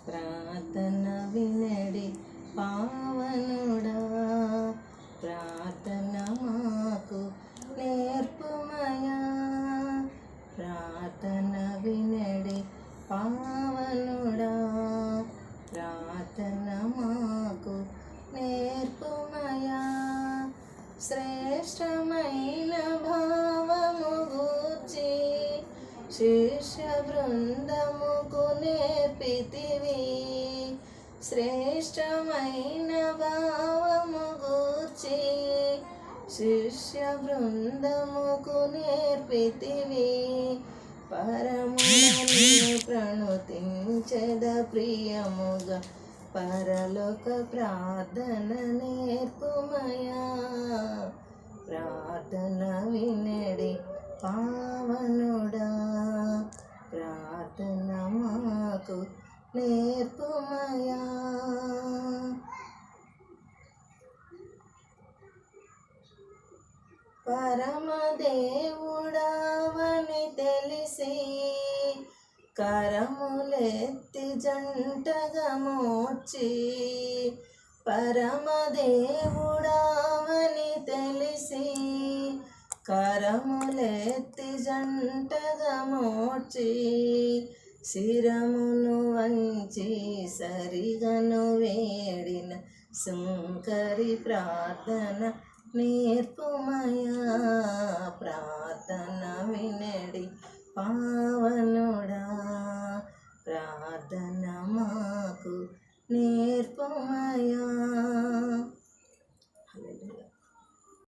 ప్రార్థన వినడి పావనుడా, ప్రార్థన మాకు నేర్పుమయా. ప్రార్థన వినడి పావనుడా, ప్రార్థన మాకు నేర్పుమయా. శ్రేష్టమైన భావము గూర్చి శిష్య బృందముకు నేర్పితివి. శ్రేష్టమైన భావము గూర్చి శిష్య బృందముకు నేర్పితివి. పరముని ప్రణుతించెద ప్రియముగా, పరలోక ప్రార్థన నేర్పుమయా. ప్రార్థన వినడి పావనుడా, ప్రార్థన మాకు నేర్పుమయా. పరమదేవుడావని తెలిసి కరములెత్తి జంటగా మోర్చి, పరమదేవుడావని తెలిసి కరములెత్తి జంటగా మోర్చి, శిరమును వంచి సరిగను వేడిన సుంకరి ప్రార్థన నేర్పుమయా.